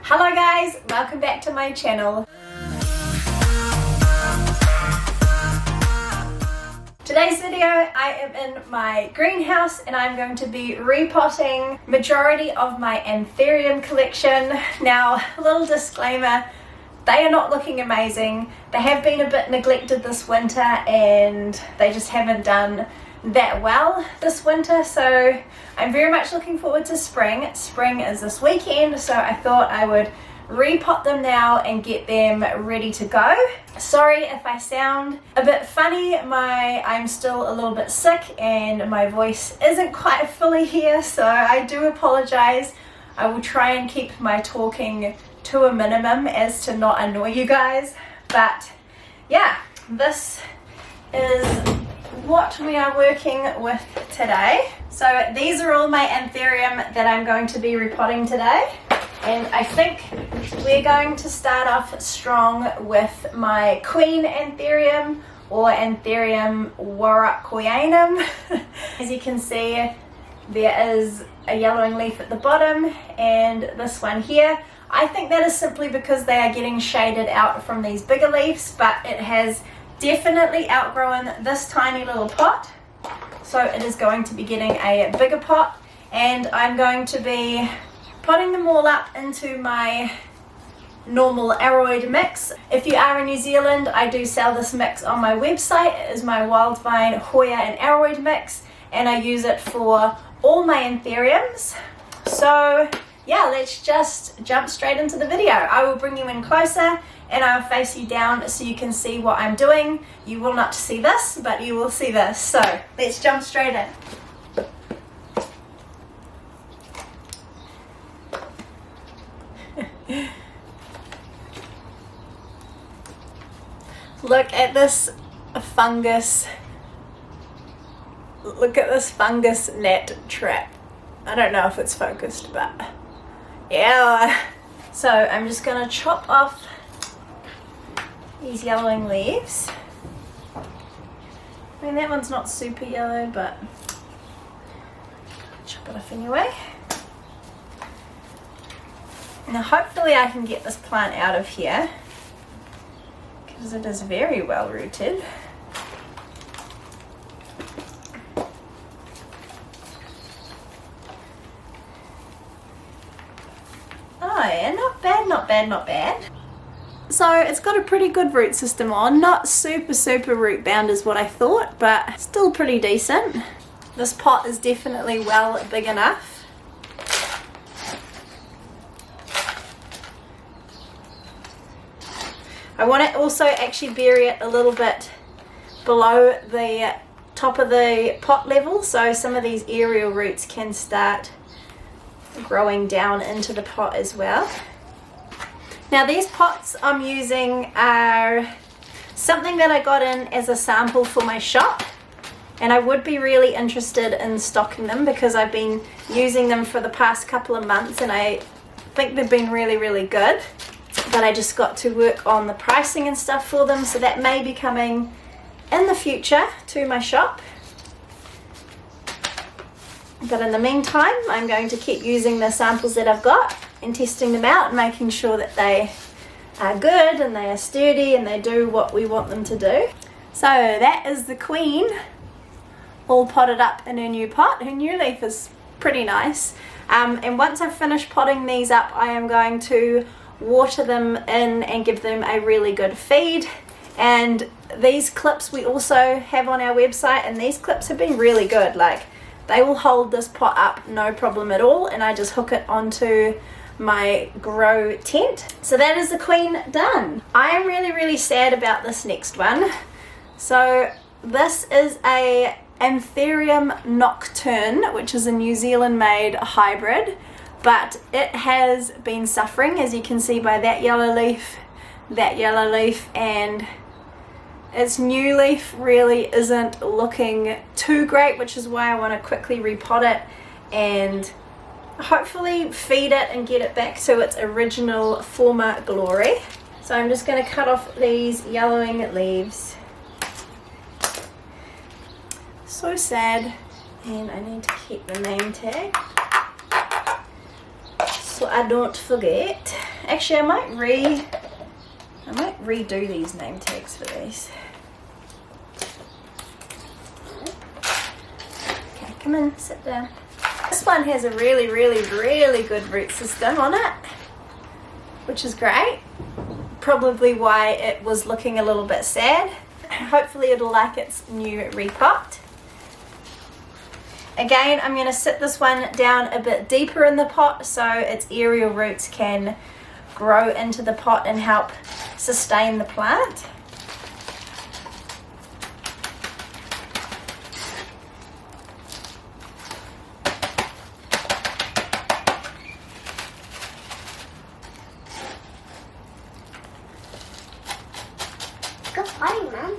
Hello guys, welcome back to my channel. Today's video, I am in my greenhouse and I'm going to be repotting majority of my Anthurium collection. Now, a little disclaimer, they are not looking amazing. They have been a bit neglected this winter and they just haven't done that well this winter, so I'm very much looking forward to spring. Spring is this weekend, so I thought I would repot them now and get them ready to go. Sorry if I sound a bit funny, I'm still a little bit sick and my voice isn't quite fully here, so I do apologize. I will try and keep my talking to a minimum as to not annoy you guys, but yeah, this is what we are working with today. So these are all my Anthurium that I'm going to be repotting today, and I think we're going to start off strong with my Queen Anthurium, or Anthurium warocqueanum. As you can see, there is a yellowing leaf at the bottom and this one here. I think that is simply because they are getting shaded out from these bigger leaves, but it has definitely outgrown this tiny little pot, so it is going to be getting a bigger pot, and I'm going to be potting them all up into my normal aroid mix. If you are in New Zealand, I do sell this mix on my website. It is my Wildvine Hoya and aroid mix, and I use it for all my Anthuriums. So yeah, let's just jump straight into the video. I will bring you in closer and I'll face you down so you can see what I'm doing. You will not see this, but you will see this. So let's jump straight in. Look at this fungus. Look at this fungus gnat trap. I don't know if it's focused, but yeah. So I'm just gonna chop off these yellowing leaves. I mean, that one's not super yellow, but chop it off anyway. Now hopefully I can get this plant out of here, because it is very well rooted. Oh yeah, not bad, not bad, not bad. So it's got a pretty good root system on, not super root bound is what I thought, but still pretty decent. This pot is definitely well big enough. I want to also actually bury it a little bit below the top of the pot level, so some of these aerial roots can start growing down into the pot as well. Now these pots I'm using are something that I got in as a sample for my shop, and I would be really interested in stocking them because I've been using them for the past couple of months and I think they've been really good, but I just got to work on the pricing and stuff for them, so that may be coming in the future to my shop. But in the meantime, I'm going to keep using the samples that I've got and testing them out and making sure that they are good and they are sturdy and they do what we want them to do. So that is the Queen, all potted up in her new pot. Her new leaf is pretty nice. And once I've finished potting these up, I am going to water them in and give them a really good feed. And these clips we also have on our website, and these clips have been really good. Like, they will hold this pot up no problem at all, and I just hook it onto my grow tent. So that is the Queen done. I am really sad about this next one. So this is a Anthurium nocturne, which is a New Zealand made hybrid, but it has been suffering, as you can see by that yellow leaf, and its new leaf really isn't looking too great, which is why I want to quickly repot it and hopefully feed it and get it back to its original former glory. So I'm just going to cut off these yellowing leaves. So sad, and I need to keep the name tag. So I don't forget. Actually, I might redo these name tags for these. Okay, come in, sit down. This one has a really, really, really good root system on it, which is great. Probably why it was looking a little bit sad. Hopefully it'll like its new repot. Again, I'm going to sit this one down a bit deeper in the pot so its aerial roots can grow into the pot and help sustain the plant. Good potting, Mum.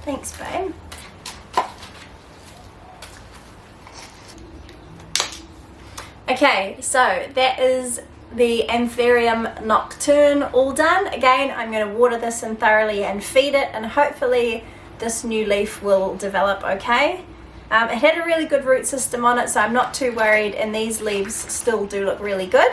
Thanks, babe. Okay, so that is the Anthurium Nocturne all done. Again, I'm going to water this in thoroughly and feed it, and hopefully this new leaf will develop okay. It had a really good root system on it, so I'm not too worried, and these leaves still do look really good.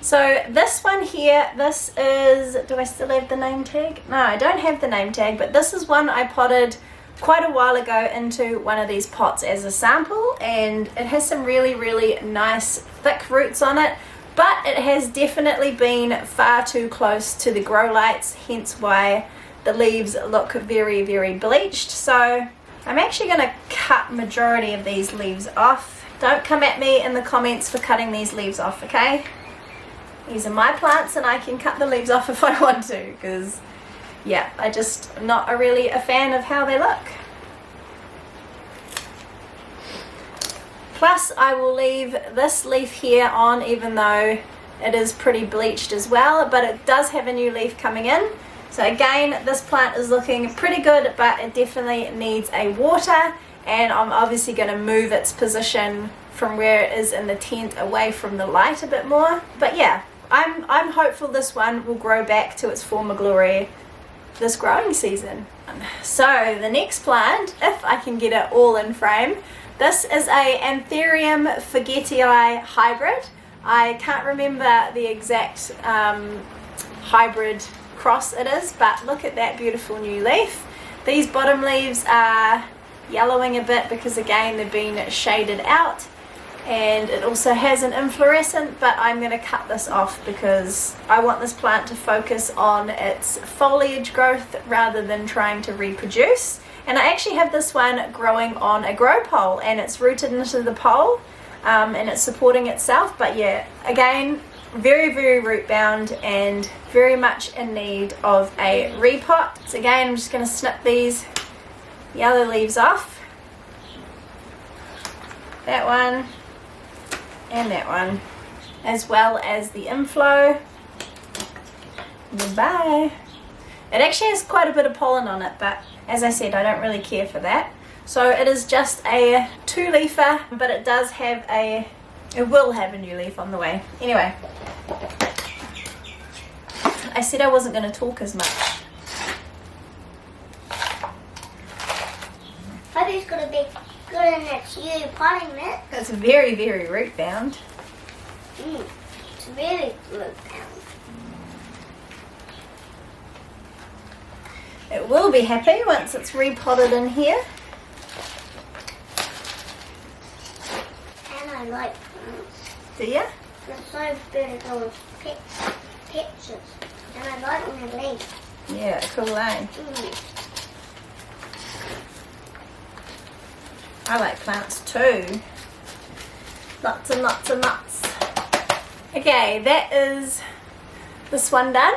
So this one here, this is, do I still have the name tag? No, I don't have the name tag, but this is one I potted quite a while ago into one of these pots as a sample, and it has some really, really nice thick roots on it, but it has definitely been far too close to the grow lights, hence why the leaves look very, very bleached. So I'm actually going to cut majority of these leaves off. Don't come at me in the comments for cutting these leaves off, okay? These are my plants and I can cut the leaves off if I want to, because yeah, I just not really a fan of how they look. Plus I will leave this leaf here on, even though it is pretty bleached as well, but it does have a new leaf coming in. So again, this plant is looking pretty good, but it definitely needs a water, and I'm obviously going to move its position from where it is in the tent away from the light a bit more. But yeah, I'm hopeful this one will grow back to its former glory this growing season. So the next plant, if I can get it all in frame, this is a Anthurium forgetii hybrid. I can't remember the exact hybrid cross it is, but look at that beautiful new leaf. These bottom leaves are yellowing a bit because again they've been shaded out, and it also has an inflorescent, but I'm going to cut this off because I want this plant to focus on its foliage growth rather than trying to reproduce. And I actually have this one growing on a grow pole, and it's rooted into the pole and it's supporting itself. But yeah, again, very, very root bound and very much in need of a repot. So again, I'm just going to snip these yellow leaves off. That one and that one, as well as the inflow. Goodbye. It actually has quite a bit of pollen on it, but as I said, I don't really care for that. So it is just a 2-leafer, but it does have a, it will have a new leaf on the way. Anyway, I said I wasn't going to talk as much. Hope going to be good in its new potting mix. It's very, very root bound. It's really root bound. It will be happy once it's repotted in here. And I like plants. Do you? They're so beautiful with pictures. And I like when they leave. Yeah, cool, eh? I like plants too. Lots and lots and lots. Okay, that is this one done.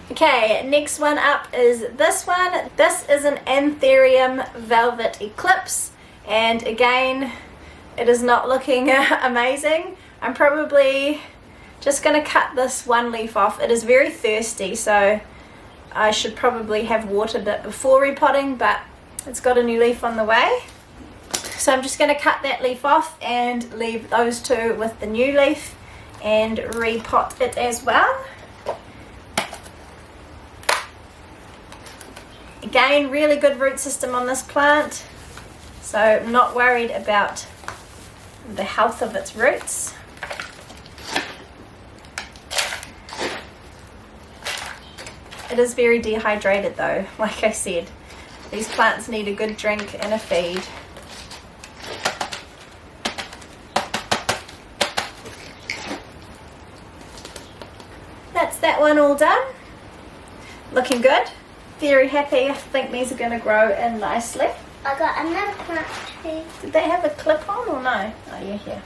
Okay, next one up is this one. This is an Anthurium Velvet Eclipse, and again, it is not looking amazing. I'm probably just going to cut this one leaf off. It is very thirsty, so I should probably have watered it before repotting, but it's got a new leaf on the way. So I'm just going to cut that leaf off and leave those two with the new leaf and repot it as well. Again, really good root system on this plant, so I'm not worried about the health of its roots. It is very dehydrated though, like I said. These plants need a good drink and a feed. That's that one all done. Looking good. Very happy. I think these are going to grow in nicely. I got another plant too. Did they have a clip on or no? Oh yeah, here.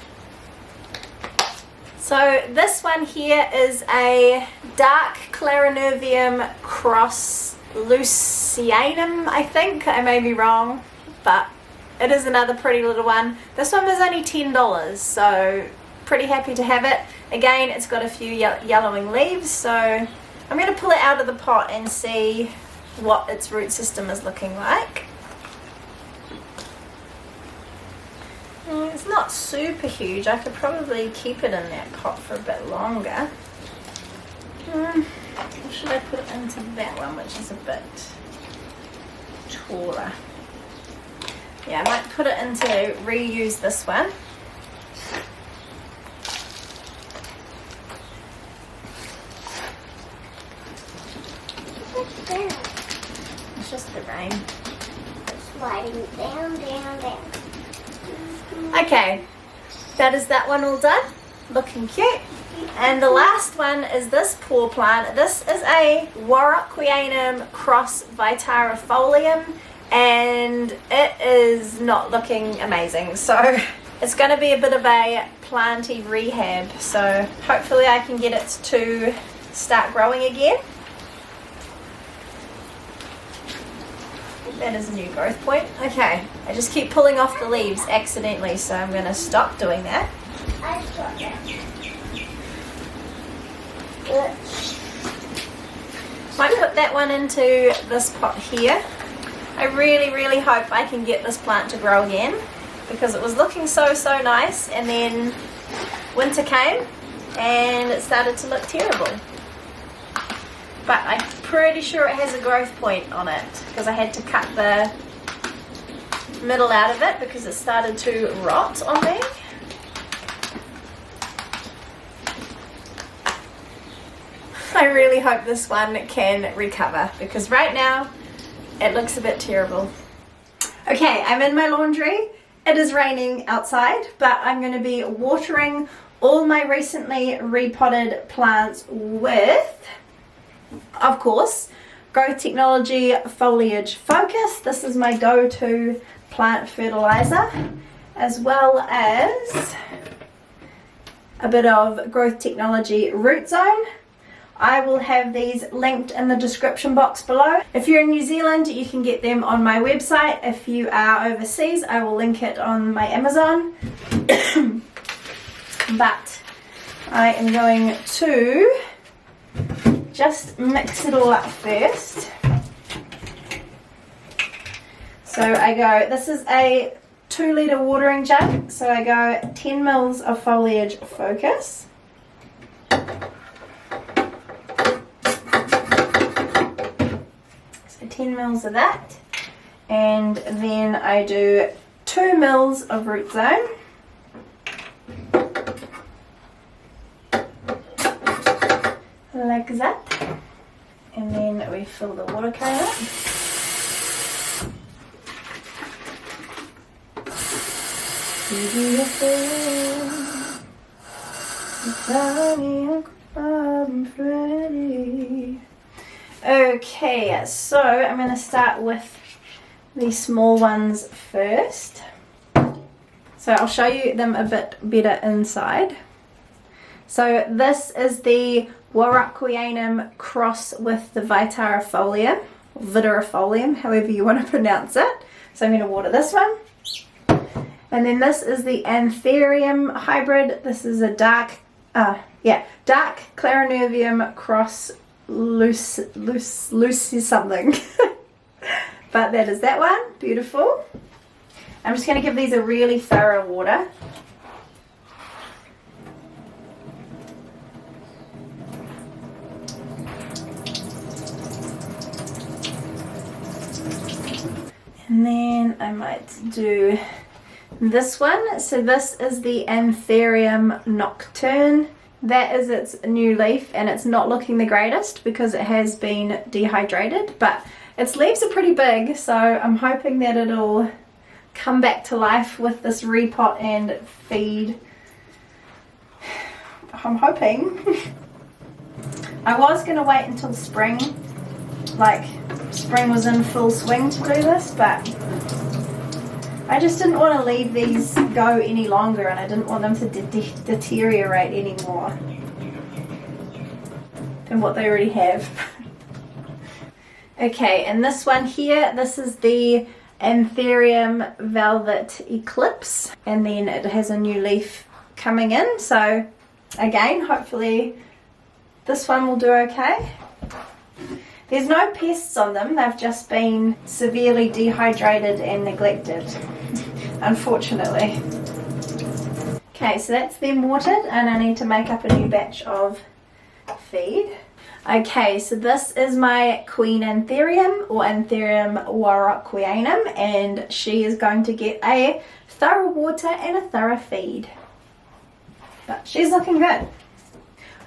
So this one here is a dark Clarinervium cross Lucianum, I think. I may be wrong, but it is another pretty little one. This one was only $10, so pretty happy to have it. Again, it's got a few yellowing leaves, so I'm going to pull it out of the pot and see what its root system is looking like. It's not super huge. I could probably keep it in that pot for a bit longer. Or should I put it into that one, which is a bit taller? Yeah, I might put it into reuse this one. What's that? It's just the rain. Sliding down, down, down. Okay, that is that one all done. Looking cute. And the last one is this poor plant. This is a Wildvine.Plants cross Vitarifolium, and it is not looking amazing. So it's going to be a bit of a planty rehab. So hopefully I can get it to start growing again. That is a new growth point. Okay, I just keep pulling off the leaves accidentally, so I'm going to stop doing that. I got that. Might put that one into this pot here. I really hope I can get this plant to grow again, because it was looking so nice, and then winter came and it started to look terrible. But I'm pretty sure it has a growth point on it, because I had to cut the middle out of it because it started to rot on me. I really hope this one can recover, because right now it looks a bit terrible. Okay, I'm in my laundry. It is raining outside, but I'm going to be watering all my recently repotted plants with, of course, Growth Technology Foliage Focus. This is my go-to plant fertilizer, as well as a bit of Growth Technology Root Zone. I will have these linked in the description box below. If you're in New Zealand, you can get them on my website. If you are overseas, I will link it on my Amazon. But I am going to just mix it all up first. So I go, this is a 2-litre watering jug, so I go 10 mils of Foliage Focus. So 10 mils of that, and then I do 2 mils of Root Zone. Like that, and then we fill the water can up. Okay, so I'm going to start with the small ones first. So I'll show you them a bit better inside. So this is the Wildvine.Plants cross with the Vitarifolium, however you want to pronounce it. So I'm going to water this one. And then this is the Anthurium hybrid. This is a dark Clarinervium cross Lucy something. But that is that one. Beautiful. I'm just going to give these a really thorough water. And then I might do this one. So this is the Anthurium Nocturne. That is its new leaf, and it's not looking the greatest because it has been dehydrated, but its leaves are pretty big, so I'm hoping that it'll come back to life with this repot and feed. I'm hoping. I was going to wait until spring, like spring was in full swing to do this, but I just didn't want to leave these go any longer, and I didn't want them to deteriorate any more than what they already have. Okay, and this one here, this is the Anthurium Velvet Eclipse, and then it has a new leaf coming in, so again, hopefully this one will do okay. There's no pests on them, they've just been severely dehydrated and neglected, unfortunately. Okay, so that's them watered, and I need to make up a new batch of feed. Okay, so this is my Queen Anthurium, or Anthurium warocquianum, and she is going to get a thorough water and a thorough feed. But she's looking good.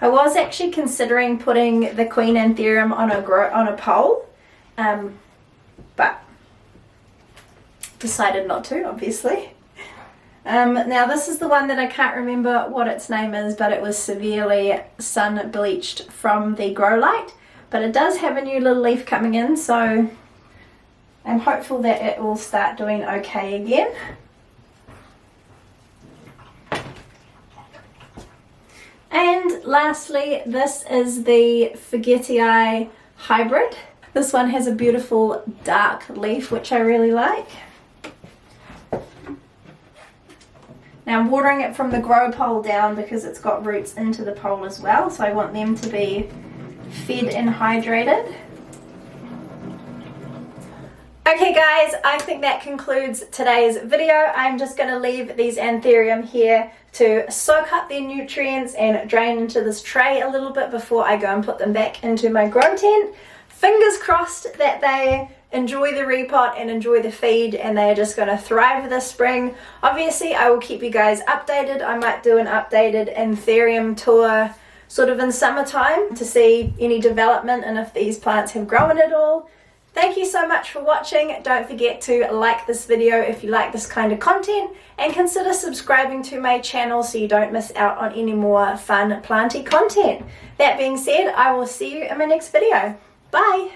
I was actually considering putting the Queen Anthurium on a pole, but decided not to, obviously. Now this is the one that I can't remember what its name is, but it was severely sun bleached from the grow light, but it does have a new little leaf coming in, so I'm hopeful that it will start doing okay again. And lastly, this is the Forgetii hybrid. This one has a beautiful dark leaf, which I really like. Now I'm watering it from the grow pole down because it's got roots into the pole as well, so I want them to be fed and hydrated. Okay guys, I think that concludes today's video. I'm just going to leave these Anthurium here to soak up their nutrients and drain into this tray a little bit before I go and put them back into my grow tent. Fingers crossed that they enjoy the repot and enjoy the feed, and they are just going to thrive this spring. Obviously I will keep you guys updated. I might do an updated Anthurium tour sort of in summertime to see any development and if these plants have grown at all. Thank you so much for watching. Don't forget to like this video if you like this kind of content, and consider subscribing to my channel so you don't miss out on any more fun planty content. That being said, I will see you in my next video. Bye!